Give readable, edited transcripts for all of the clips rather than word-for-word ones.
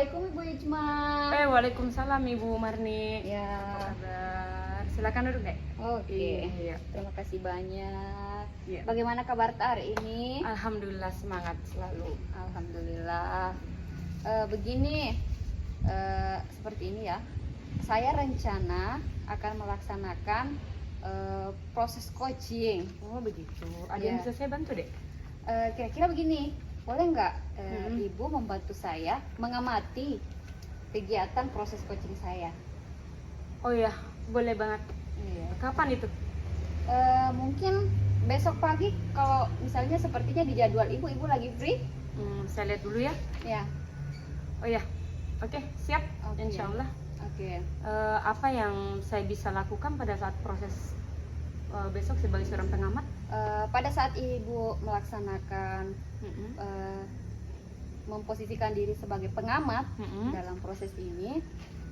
Assalamualaikum Ibu Ijma. Waalaikumsalam Ibu Marni. Ya. Apa kabar? Silakan duduk deh. Oke. Iya. Terima kasih banyak. Iya. Bagaimana kabar hari ini? Alhamdulillah semangat selalu. Alhamdulillah. Begini, seperti ini ya. Saya rencana akan melaksanakan proses coaching. Oh begitu. Ada Iya. yang bisa saya bantu dek? Kira-kira begini, boleh nggak Ibu membantu saya mengamati kegiatan proses coaching saya? Oh iya, boleh banget. Iya. Kapan itu? Mungkin besok pagi kalau misalnya sepertinya di jadwal Ibu lagi free? Saya lihat dulu ya. Ya. Oh iya. Oke, siap. Oke. Insya Allah. Oke. Apa yang saya bisa lakukan pada saat proses besok sebagai seorang pengamat? Pada saat Ibu melaksanakan memposisikan diri sebagai pengamat dalam proses ini,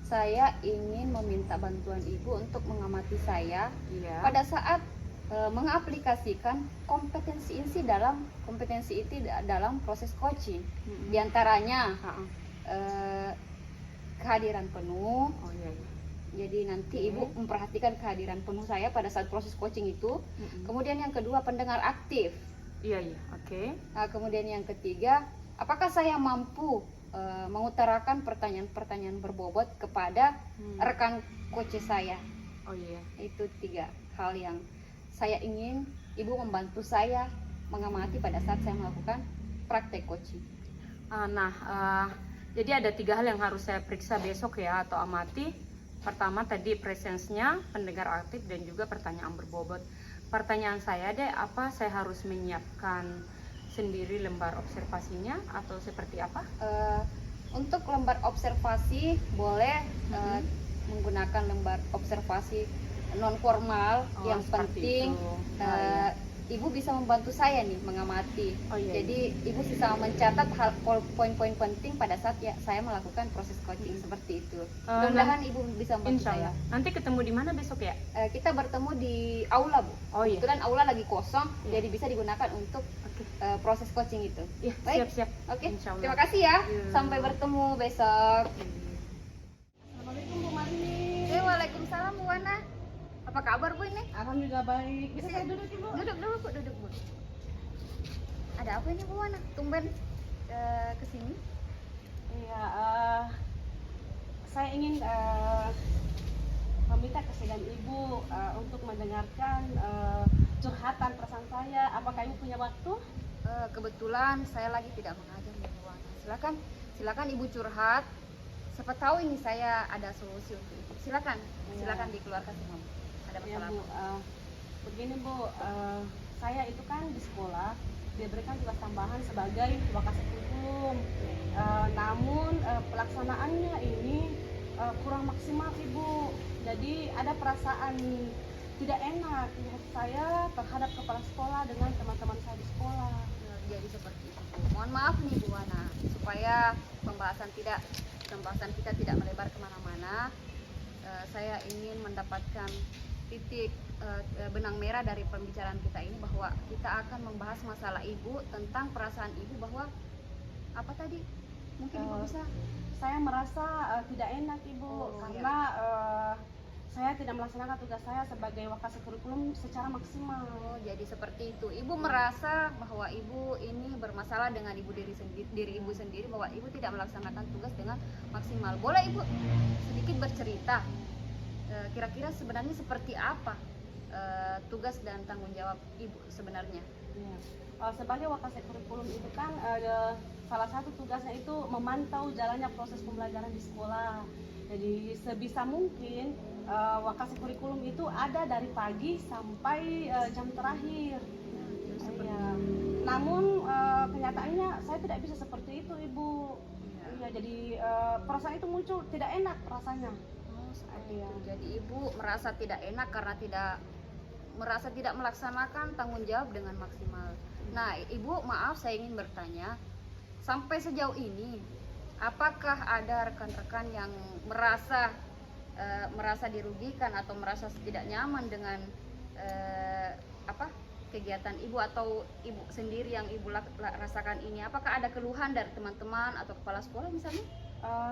saya ingin meminta bantuan Ibu untuk mengamati saya Iya. pada saat mengaplikasikan kompetensi itu dalam proses coaching. Di antaranya kehadiran penuh. Oh iya. Iya. Jadi nanti Ibu memperhatikan kehadiran penuh saya pada saat proses coaching itu. Kemudian yang kedua, pendengar aktif. Iya iya. Oke. Nah, kemudian yang ketiga, apakah saya mampu mengutarakan pertanyaan-pertanyaan berbobot kepada rekan coach saya? Oh iya. Itu 3 hal yang saya ingin Ibu membantu saya mengamati pada saat saya melakukan praktek coaching. Jadi ada 3 hal yang harus saya periksa besok ya, atau amati. Pertama tadi presensnya, pendengar aktif, dan juga pertanyaan berbobot. Pertanyaan saya deh, apa saya harus menyiapkan sendiri lembar observasinya atau seperti apa? Untuk lembar observasi boleh menggunakan lembar observasi non formal. Yang penting Ibu bisa membantu saya nih mengamati. Oh, iya, Jadi Ibu bisa mencatat poin-poin penting pada saat saya melakukan proses coaching seperti itu. Mudah-mudahan Ibu bisa membantu Insya saya. Allah. Nanti ketemu di mana besok ya? Kita bertemu di aula, Bu. Oh iya. Kebetulan aula lagi kosong, jadi bisa digunakan untuk proses coaching itu. Iya, Baik. siap-siap. Oke. Insya Allah. Terima kasih ya. Iya. Sampai bertemu besok. Assalamualaikum Bu Marni. Waalaikumsalam Bu Wana. Apa kabar Bu ini? Alhamdulillah baik. Bisa saya duduk Ibu? Duduk dulu Bu, duduk Bu. Ada apa ini Bu Wana? Tumben ke sini? Iya, saya ingin meminta kesediaan Ibu untuk mendengarkan curhatan perasaan saya. Apakah Ibu punya waktu? Kebetulan saya lagi tidak mengajar ya Bu Wana. Silakan Ibu curhat. Siapa tahu ini saya ada solusi untuk Ibu. Silakan dikeluarkan semua. Ada Ya masalah Bu, apa? begini Bu, saya itu kan di sekolah diberikan tugas tambahan sebagai wakasekutum. Namun pelaksanaannya ini kurang maksimal Ibu. Jadi ada perasaan tidak enak di hati saya terhadap kepala sekolah dengan teman-teman saya di sekolah. Jadi seperti itu Bu. Mohon maaf nih Bu Wana, supaya pembahasan kita tidak melebar kemana-mana. Saya ingin mendapatkan titik benang merah dari pembicaraan kita ini, bahwa kita akan membahas masalah Ibu, tentang perasaan Ibu bahwa apa tadi? Mungkin Ibu bisa. Saya merasa tidak enak Ibu, karena saya tidak melaksanakan tugas saya sebagai wakasekurikulum secara maksimal. Jadi seperti itu. Ibu merasa bahwa Ibu ini bermasalah dengan diri Ibu sendiri, bahwa Ibu tidak melaksanakan tugas dengan maksimal. Boleh Ibu sedikit bercerita? Kira-kira sebenarnya seperti apa tugas dan tanggung jawab Ibu sebenarnya? Ya. Sebagai wakasekurikulum itu kan salah satu tugasnya itu memantau jalannya proses pembelajaran di sekolah. Jadi sebisa mungkin wakasekurikulum itu ada dari pagi sampai jam terakhir. Ya. Namun kenyataannya saya tidak bisa seperti itu Ibu. Ya, jadi perasaan itu muncul tidak enak rasanya. Jadi Ibu merasa tidak enak karena tidak melaksanakan tanggung jawab dengan maksimal. Nah Ibu, maaf saya ingin bertanya, sampai sejauh ini apakah ada rekan-rekan yang merasa dirugikan atau merasa tidak nyaman dengan kegiatan ibu atau ibu sendiri yang ibu rasakan ini? Apakah ada keluhan dari teman-teman atau kepala sekolah misalnya?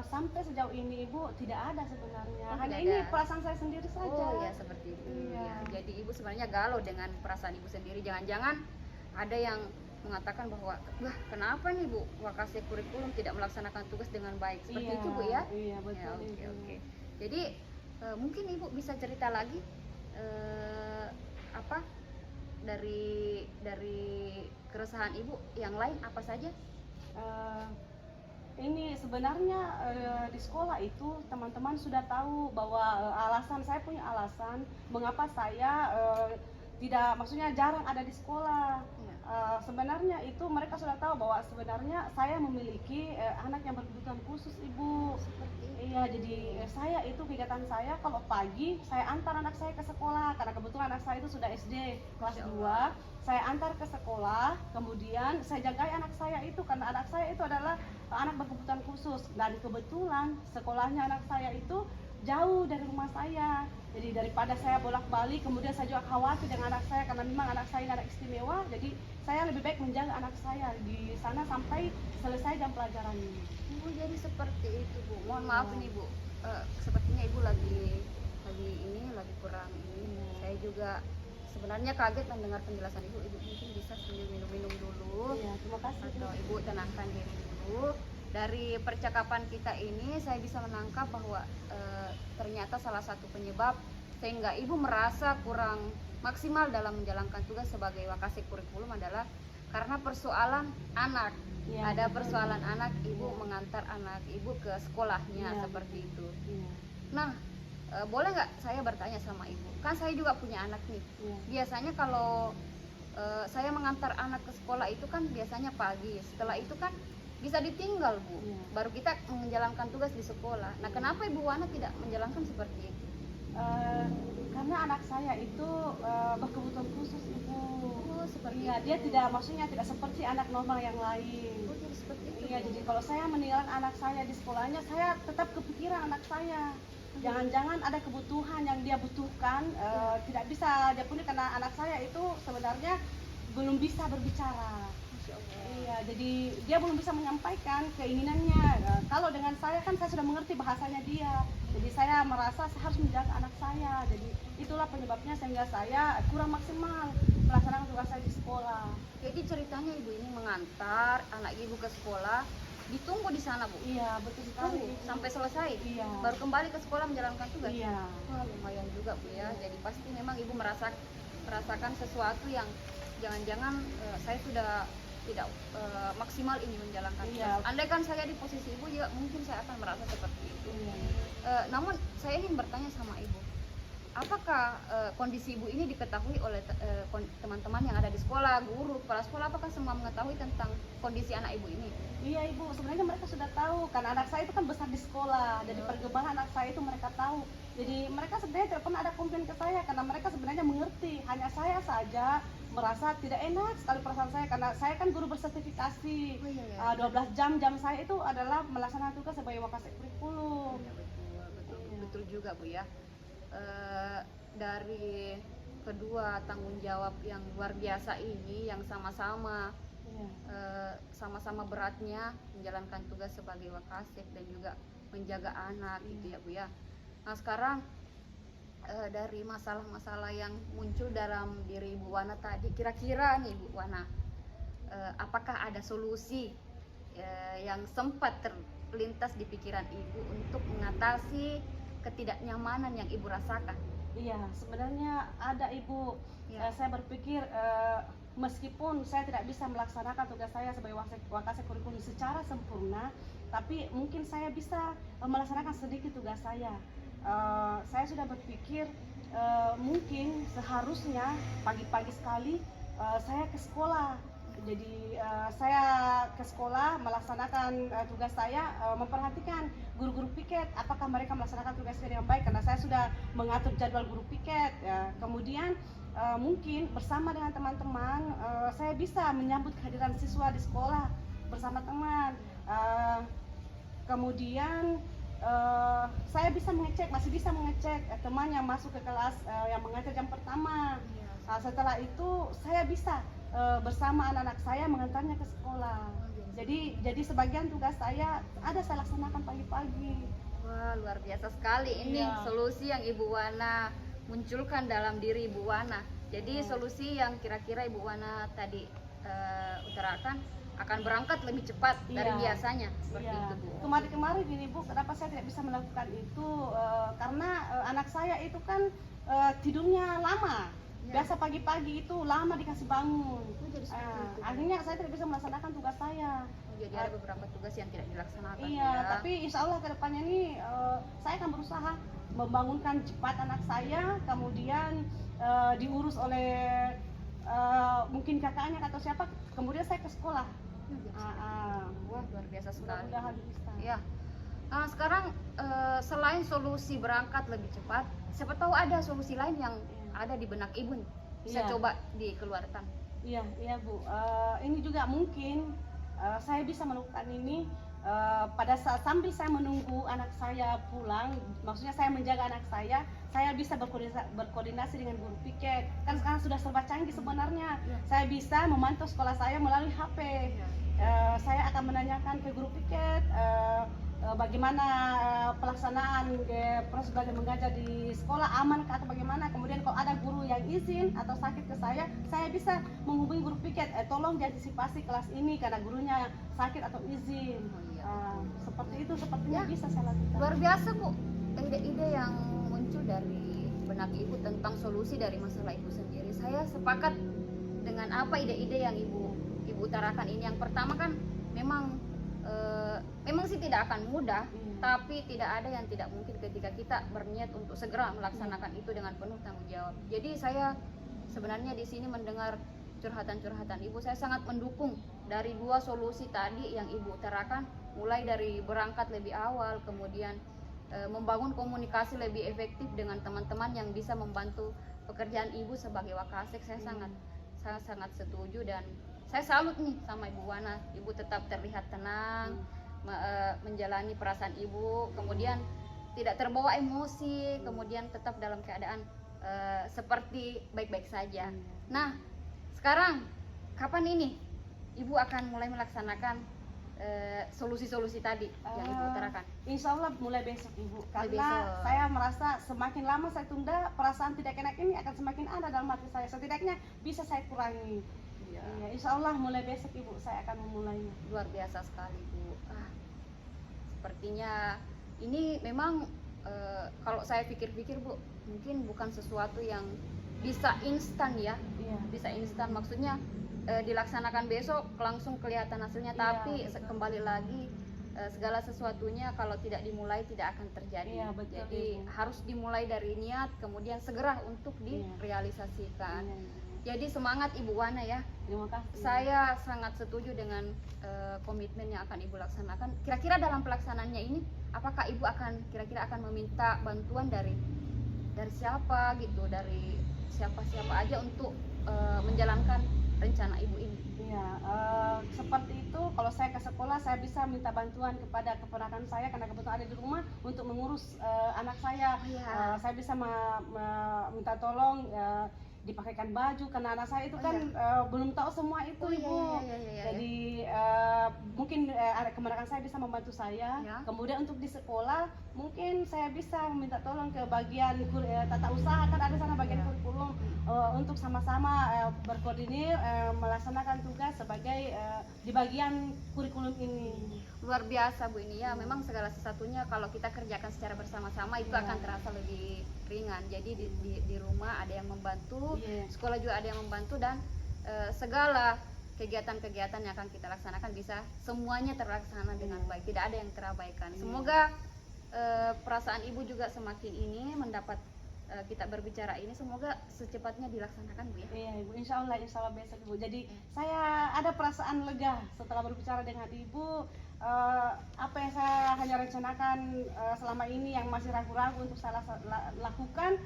Sampai sejauh ini ibu tidak ada sebenarnya. Oh, Hanya tidak ini ada. perasaan saya sendiri saja. Oh ya, seperti itu. Iya. Ya, jadi ibu sebenarnya galau dengan perasaan ibu sendiri. Jangan-jangan ada yang mengatakan bahwa, wah kenapa nih Bu Wakasek Kurikulum tidak melaksanakan tugas dengan baik, seperti itu Bu ya? Iya betul. Ya, oke, Ibu. oke. Jadi mungkin ibu bisa cerita lagi apa dari keresahan ibu yang lain apa saja? Eh, ini sebenarnya di sekolah itu teman-teman sudah tahu bahwa alasan saya punya alasan mengapa saya tidak, maksudnya jarang ada di sekolah. Ya. Sebenarnya itu mereka sudah tahu bahwa sebenarnya saya memiliki anak yang berkebutuhan khusus ibu. Seperti Iya, jadi saya itu kegiatan saya kalau pagi saya antar anak saya ke sekolah karena kebetulan anak saya itu sudah SD kelas Masya 2. Allah. Saya antar ke sekolah, kemudian saya jagai anak saya itu karena anak saya itu adalah anak berkebutuhan khusus dan kebetulan sekolahnya anak saya itu jauh dari rumah saya. Jadi daripada saya bolak-balik, kemudian saya juga khawatir dengan anak saya karena memang anak saya ini anak istimewa. Jadi saya lebih baik menjaga anak saya di sana sampai selesai jam pelajaran ini. Oh, jadi seperti itu Bu. Mohon maaf nih Bu. Sepertinya ibu lagi kurang ini. Saya juga sebenarnya kaget mendengar penjelasan ibu. Ibu mungkin bisa sambil minum-minum dulu. Iya, terima kasih. Atau ibu tenangkan diri dulu. Dari percakapan kita ini saya bisa menangkap bahwa ternyata salah satu penyebab sehingga ibu merasa kurang maksimal dalam menjalankan tugas sebagai Wakasek Kurikulum adalah karena persoalan anak. Ya, Ada betul. persoalan anak, ibu Ya. mengantar anak ibu ke sekolahnya Ya, seperti itu. Iya, Nah, boleh nggak saya bertanya sama ibu? Kan saya juga punya anak nih. iya. Biasanya kalau saya mengantar anak ke sekolah itu kan biasanya pagi. Setelah itu kan bisa ditinggal Bu. Iya. Baru kita menjalankan tugas di sekolah. Nah, kenapa Ibu Wana tidak menjalankan seperti itu? Karena anak saya itu berkebutuhan khusus ibu. Oh, seperti Iya, itu. dia tidak, maksudnya tidak seperti anak normal yang lain. Oh, jadi seperti itu. Iya, Bu. jadi kalau saya meninggalkan anak saya di sekolahnya, saya tetap kepikiran anak saya. Jangan-jangan ada kebutuhan yang dia butuhkan, tidak bisa dia punya karena anak saya itu sebenarnya belum bisa berbicara. Masya Allah. Iya, jadi dia belum bisa menyampaikan keinginannya. Kalau dengan saya kan saya sudah mengerti bahasanya dia. Jadi saya merasa saya harus menjaga anak saya. Jadi itulah penyebabnya sehingga saya kurang maksimal melaksanakan tugas saya di sekolah. Jadi ceritanya ibu ini mengantar anak ibu ke sekolah, ditunggu di sana Bu. Iya, betul sekali. Tunggu sampai selesai. Iya. Baru kembali ke sekolah menjalankan tugas. Iya. Wah, lumayan juga Bu ya. Jadi pasti memang ibu merasakan sesuatu yang jangan-jangan saya sudah tidak maksimal ini menjalankan Iya. tugas. Andai kan saya di posisi ibu juga mungkin saya akan merasa seperti itu. Iya. Namun saya ingin bertanya sama ibu, apakah kondisi ibu ini diketahui oleh teman-teman yang ada di sekolah, guru, kepala sekolah, apakah semua mengetahui tentang kondisi anak ibu ini? Iya ibu, sebenarnya mereka sudah tahu karena anak saya itu kan besar di sekolah, jadi perkembangan anak saya itu mereka tahu. Jadi mereka sebenarnya tidak pernah ada komplain ke saya karena mereka sebenarnya mengerti. Hanya saya saja merasa tidak enak sekali perasaan saya karena saya kan guru bersertifikasi. Oh, iya, iya. 12 jam saya itu adalah melaksanakan tugas sebagai Wakasek Kurikulum. Ya, betul Iya. juga Bu ya. Dari kedua tanggung jawab yang luar biasa ini yang sama-sama sama-sama beratnya menjalankan tugas sebagai Wakasek dan juga menjaga anak gitu ya Bu ya. Nah sekarang dari masalah-masalah yang muncul dalam diri Ibu Wana tadi, kira-kira nih Bu Wana, apakah ada solusi yang sempat terlintas di pikiran Ibu untuk mengatasi ketidaknyamanan yang Ibu rasakan? Iya, sebenarnya ada ibu. Ya. Saya berpikir meskipun saya tidak bisa melaksanakan tugas saya sebagai Wakasek Kurikulum secara sempurna, tapi mungkin saya bisa melaksanakan sedikit tugas saya. Saya sudah berpikir mungkin seharusnya pagi-pagi sekali saya ke sekolah. Jadi saya ke sekolah melaksanakan tugas saya, memperhatikan guru-guru piket apakah mereka melaksanakan tugasnya dengan baik karena saya sudah mengatur jadwal guru piket. Kemudian mungkin bersama dengan teman-teman saya bisa menyambut kehadiran siswa di sekolah bersama teman. Kemudian saya bisa mengecek, masih bisa mengecek teman yang masuk ke kelas yang mengajar jam pertama. Iya. Setelah itu saya bisa bersama anak-anak saya mengantarnya ke sekolah. Jadi sebagian tugas saya saya laksanakan pagi-pagi. Wah, luar biasa sekali ini Iya. solusi yang Ibu Wana munculkan dalam diri Ibu Wana. Jadi Iya. solusi yang kira-kira Ibu Wana tadi utarakan akan berangkat lebih cepat dari Iya. biasanya seperti Iya. itu, Bu. Kemarin gini Bu, kenapa saya tidak bisa melakukan itu? Karena anak saya itu kan tidurnya lama. Iya. Biasa pagi-pagi itu lama dikasih bangun. jadi seperti itu. Akhirnya saya tidak bisa melaksanakan tugas saya. Jadi ada beberapa tugas yang tidak dilaksanakan. Iya, ya. tapi insya Allah kedepannya ini saya akan berusaha membangunkan cepat anak saya, kemudian diurus oleh mungkin kakaknya atau siapa, kemudian saya ke sekolah. Wah, luar biasa sekali. Mudah-mudahan bisa. Ya. Nah, sekarang selain solusi berangkat lebih cepat, siapa tahu ada solusi lain yang ada di benak Ibu nih. Bisa Iya. coba dikeluarkan. Iya, iya Bu. Ini juga mungkin saya bisa melakukan ini pada saat sambil saya menunggu anak saya pulang, maksudnya saya menjaga anak saya bisa berkoordinasi dengan guru piket. Kan sekarang sudah serba canggih sebenarnya. Iya. Saya bisa memantau sekolah saya melalui HP. Saya akan menanyakan ke guru piket bagaimana pelaksanaan proses belajar mengajar di sekolah, aman atau bagaimana. Kemudian kalau ada guru yang izin atau sakit ke saya bisa menghubungi guru piket, tolong diantisipasi kelas ini karena gurunya sakit atau izin. Oh, iya. Seperti itu sepertinya Ya. bisa saya lakukan. Luar biasa, Bu. Ide-ide yang muncul dari benak Ibu tentang solusi dari masalah Ibu sendiri. Saya sepakat dengan apa ide-ide yang Ibu utarakan ini. Yang pertama kan memang sih tidak akan mudah, tapi tidak ada yang tidak mungkin ketika kita berniat untuk segera melaksanakan itu dengan penuh tanggung jawab. Jadi saya sebenarnya di sini mendengar curhatan-curhatan Ibu, saya sangat mendukung dari dua solusi tadi yang Ibu utarakan, mulai dari berangkat lebih awal, kemudian membangun komunikasi lebih efektif dengan teman-teman yang bisa membantu pekerjaan Ibu sebagai Wakasek. Saya sangat setuju dan saya salut nih sama Ibu Wana. Ibu tetap terlihat tenang, menjalani perasaan Ibu, kemudian tidak terbawa emosi, kemudian tetap dalam keadaan seperti baik-baik saja. Nah, sekarang kapan ini Ibu akan mulai melaksanakan solusi-solusi tadi yang Ibu utarakan? Insya Allah mulai besok Ibu, karena besok. saya merasa semakin lama saya tunda, perasaan tidak enak ini akan semakin ada dalam hati saya. Setidaknya bisa saya kurangi. Iya. Insya Allah mulai besok Ibu saya akan memulainya. Luar biasa sekali, Bu. Sepertinya ini memang kalau saya pikir-pikir, Bu, mungkin bukan sesuatu yang bisa instan ya. Iya. Bisa instan, maksudnya dilaksanakan besok langsung kelihatan hasilnya. Iya, Tapi betul. kembali lagi segala sesuatunya kalau tidak dimulai tidak akan terjadi. Iya, betul, Jadi Ibu. harus dimulai dari niat, kemudian segera untuk direalisasikan. Iya. Jadi semangat Ibu Wana ya. Terima kasih. Saya sangat setuju dengan komitmen yang akan Ibu laksanakan. Kira-kira dalam pelaksanaannya ini, apakah Ibu kira-kira akan meminta bantuan dari siapa gitu, dari siapa-siapa aja untuk menjalankan rencana Ibu ini? Iya, seperti itu. Kalau saya ke sekolah, saya bisa minta bantuan kepada keponakan saya karena kebetulan ada di rumah untuk mengurus anak saya. Oh, iya. Saya bisa minta tolong dipakaikan baju karena anak saya itu Oh, kan iya. belum tahu semua itu, Oh, iya, Ibu. iya. Jadi mungkin keponakan saya bisa membantu saya. Ya. Kemudian untuk di sekolah mungkin saya bisa meminta tolong ke bagian tata usaha, kan ada sana bagian Ya. kurikulum, untuk sama-sama berkoordinir melaksanakan tugas sebagai di bagian kurikulum ini. Luar biasa, Bu, ini ya. Memang segala sesuatunya kalau kita kerjakan secara bersama-sama itu Iya. akan terasa lebih ringan. Jadi di rumah ada yang membantu, Iya. sekolah juga ada yang membantu, dan segala kegiatan-kegiatan yang akan kita laksanakan bisa semuanya terlaksana dengan baik, tidak ada yang terabaikan. Semoga perasaan Ibu juga semakin ini mendapat kita berbicara ini, semoga secepatnya dilaksanakan, Bu ya. Iya, Ibu, insya Allah besok, Ibu. Jadi saya ada perasaan lega setelah berbicara dengan Ibu. apa yang saya hanya rencanakan selama ini yang masih ragu-ragu untuk saya lakukan,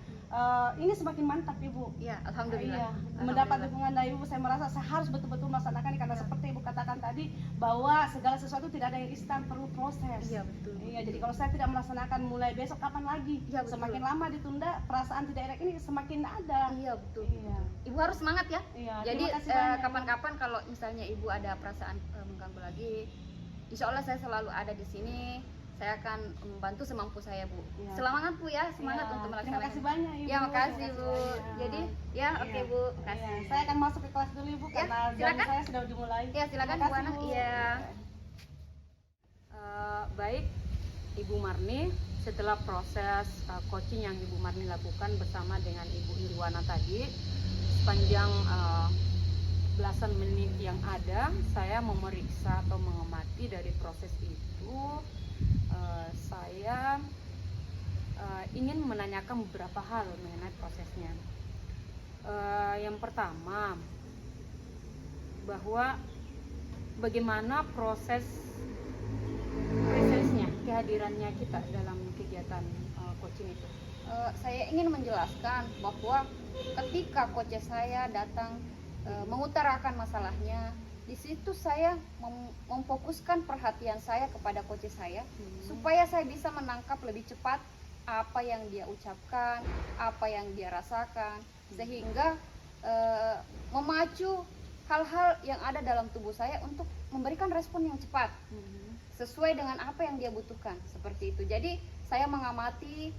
ini semakin mantap Ibu. Iya, alhamdulillah. Iya, mendapat dukungan dari Ibu, saya merasa saya harus betul-betul melaksanakan karena seperti Ibu katakan tadi bahwa segala sesuatu tidak ada yang instan, perlu proses. Iya, betul. Iya, jadi kalau saya tidak melaksanakan mulai besok kapan lagi? Iya, betul. Semakin lama ditunda, perasaan tidak enak ini semakin ada. Iya, betul. Iya. Ibu harus semangat ya. Iya, Jadi terima kasih banyak. kapan-kapan kalau misalnya Ibu ada perasaan mengganggu lagi, insya Allah saya selalu ada di sini. Saya akan membantu semampu saya, Bu. Iya. Semangat Bu ya, semangat Iya, untuk terima melaksanakan. kasih banyak Ibu. Ya, makasih Terima Bu. kasih banyak. Jadi ya, Iya. oke Bu, makasih. Iya, saya akan masuk ke kelas dulu Ibu Ya, karena jam silakan. saya sudah dimulai. Ya, silakan Terima Bu kasih, Ana. Bu. Iya. Baik, Ibu Marni, setelah proses coaching yang Ibu Marni lakukan bersama dengan Ibu Nirwana tadi, sepanjang belasan menit yang ada, saya memeriksa atau mengamati dari proses itu. Saya ingin menanyakan beberapa hal mengenai prosesnya. Yang pertama, bahwa bagaimana proses presensnya, kehadirannya kita dalam kegiatan coaching itu. Saya ingin menjelaskan bahwa ketika coach saya datang mengutarakan masalahnya, di situ saya memfokuskan perhatian saya kepada coach saya supaya saya bisa menangkap lebih cepat apa yang dia ucapkan, apa yang dia rasakan, sehingga memacu hal-hal yang ada dalam tubuh saya untuk memberikan respon yang cepat sesuai dengan apa yang dia butuhkan, seperti itu. Jadi saya mengamati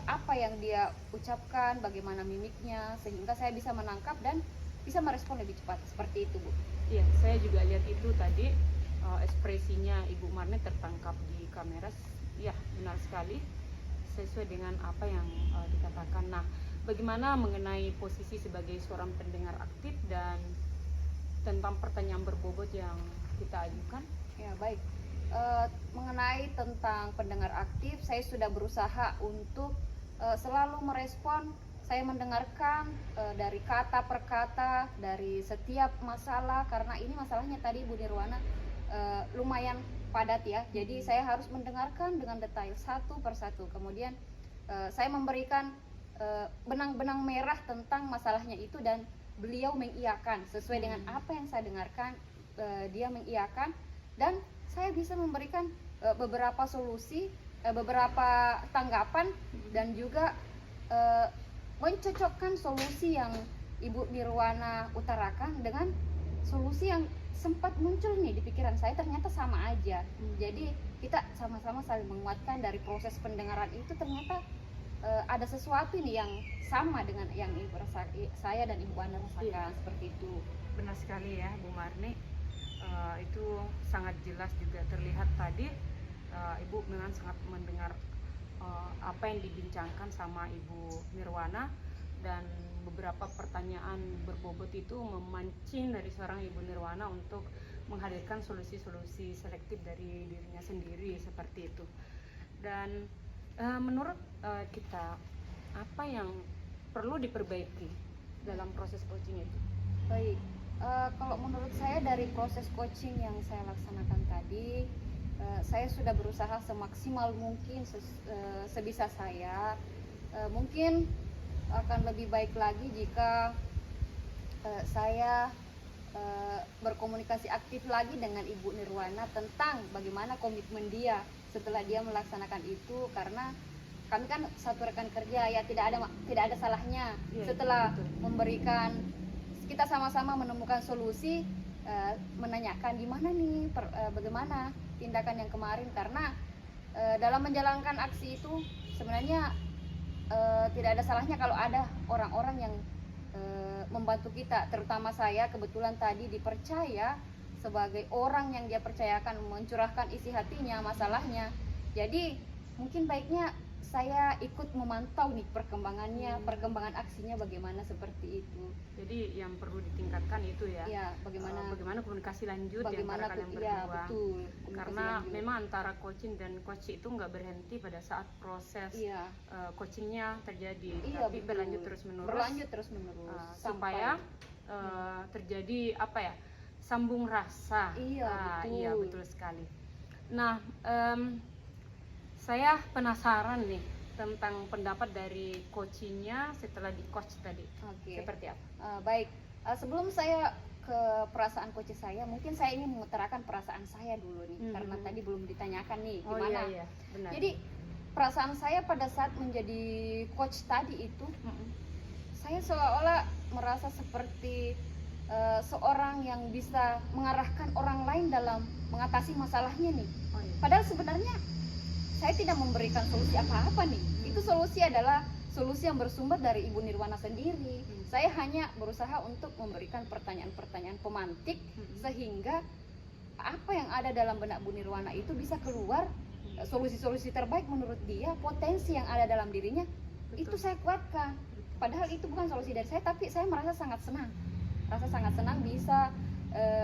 apa yang dia ucapkan, bagaimana mimiknya, sehingga saya bisa menangkap dan bisa merespon lebih cepat, seperti itu Bu. Iya, saya juga lihat itu tadi, ekspresinya Ibu Marni tertangkap di kamera. Ya, benar sekali, sesuai dengan apa yang dikatakan. Nah, bagaimana mengenai posisi sebagai seorang pendengar aktif dan tentang pertanyaan berbobot yang kita ajukan? Ya, baik. Mengenai tentang pendengar aktif, saya sudah berusaha untuk selalu merespon. Saya mendengarkan dari kata per kata, dari setiap masalah, karena ini masalahnya tadi Bu Nirwana lumayan padat ya. Jadi saya harus mendengarkan dengan detail satu per satu. Kemudian saya memberikan benang-benang merah tentang masalahnya itu dan beliau mengiyakan sesuai dengan apa yang saya dengarkan. Dia mengiyakan dan saya bisa memberikan beberapa solusi, beberapa tanggapan dan juga mencocokkan solusi yang Ibu Nirwana utarakan dengan solusi yang sempat muncul nih di pikiran saya, ternyata sama aja. Jadi kita sama-sama saling menguatkan dari proses pendengaran itu, ternyata ada sesuatu nih yang sama dengan yang saya dan Ibu Ana rasakan, seperti itu. Benar sekali ya Bu Marni, itu sangat jelas juga terlihat tadi Ibu memang sangat mendengar apa yang dibincangkan sama Ibu Nirwana, dan beberapa pertanyaan berbobot itu memancing dari seorang Ibu Nirwana untuk menghadirkan solusi-solusi selektif dari dirinya sendiri, seperti itu. Dan menurut kita, apa yang perlu diperbaiki dalam proses coaching itu? Baik, kalau menurut saya dari proses coaching yang saya laksanakan tadi, saya sudah berusaha semaksimal mungkin, sebisa saya. Mungkin akan lebih baik lagi jika saya berkomunikasi aktif lagi dengan Ibu Nirwana tentang bagaimana komitmen dia setelah dia melaksanakan itu, karena kami kan satu rekan kerja ya, tidak ada salahnya setelah memberikan, kita sama-sama menemukan solusi, menanyakan gimana nih bagaimana tindakan yang kemarin, karena dalam menjalankan aksi itu sebenarnya tidak ada salahnya kalau ada orang-orang yang membantu kita, terutama saya kebetulan tadi dipercaya sebagai orang yang dia percayakan mencurahkan isi hatinya, masalahnya. Jadi mungkin baiknya saya ikut memantau nih perkembangannya, perkembangan aksinya bagaimana, seperti itu. Jadi yang perlu ditingkatkan itu ya, ya bagaimana komunikasi lanjut di antara kalian berdua. Ya, betul. Karena memang antara coaching dan coach itu nggak berhenti pada saat proses coachingnya terjadi, tapi berlanjut terus menerus. Supaya terjadi apa ya, sambung rasa. Iya, betul sekali. Nah, saya penasaran nih tentang pendapat dari coachingnya setelah di coach tadi. Oke. Seperti apa? Baik. Sebelum saya ke perasaan coach saya, mungkin saya ingin mengutarakan perasaan saya dulu nih, karena tadi belum ditanyakan nih Oh gimana. iya, benar. Jadi perasaan saya pada saat menjadi coach tadi itu, saya seolah-olah merasa seperti seorang yang bisa mengarahkan orang lain dalam mengatasi masalahnya nih. Oh, iya. Padahal sebenarnya saya tidak memberikan solusi apa-apa nih. Itu solusi adalah solusi yang bersumber dari Ibu Nirwana sendiri. Saya hanya berusaha untuk memberikan pertanyaan-pertanyaan pemantik sehingga apa yang ada dalam benak Bu Nirwana itu bisa keluar, solusi-solusi terbaik menurut dia, potensi yang ada dalam dirinya. Betul. Itu saya kuatkan. Padahal itu bukan solusi dari saya, tapi saya merasa sangat senang. Rasa sangat senang bisa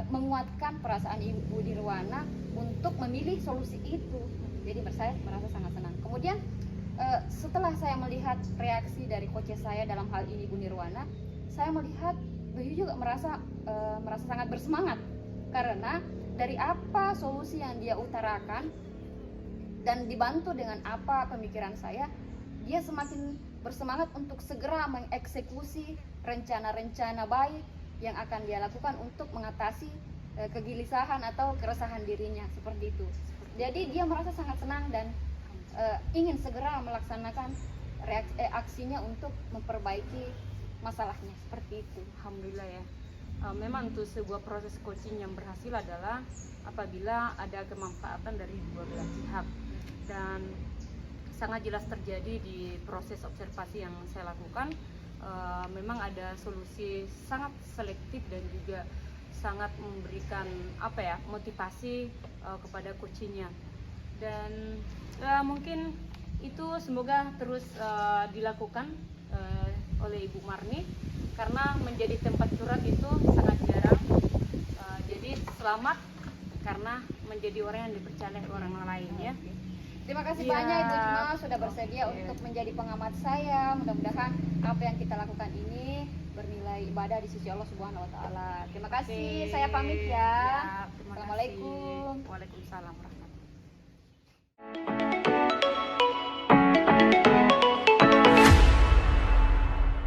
menguatkan perasaan Ibu Nirwana untuk memilih solusi itu. Jadi saya merasa sangat senang. Kemudian setelah saya melihat reaksi dari coach saya dalam hal ini Bu Nirwana, saya melihat beliau juga merasa sangat bersemangat karena dari apa solusi yang dia utarakan dan dibantu dengan apa pemikiran saya, dia semakin bersemangat untuk segera mengeksekusi rencana-rencana baik yang akan dia lakukan untuk mengatasi kegelisahan atau keresahan dirinya, seperti itu. Jadi dia merasa sangat senang dan ingin segera melaksanakan aksinya untuk memperbaiki masalahnya, seperti itu. Alhamdulillah ya. Memang untuk sebuah proses coaching yang berhasil adalah apabila ada kemanfaatan dari dua belah pihak, dan sangat jelas terjadi di proses observasi yang saya lakukan. Memang ada solusi sangat selektif dan juga sangat memberikan motivasi kepada coachingnya, dan mungkin itu semoga terus dilakukan oleh Ibu Marni, karena menjadi tempat curhat itu sangat jarang. Jadi selamat karena menjadi orang yang dipercaya orang lain ya. Terima kasih Iya. banyak Ibu Cuma sudah bersedia Oke. untuk menjadi pengamat saya. Mudah-mudahan apa yang kita lakukan ini bernilai ibadah di sisi Allah Subhanahu wa taala. Terima kasih. Oke. Saya pamit ya. Terima kasih. Assalamualaikum. Waalaikumsalam warahmatullahi wabarakatuh.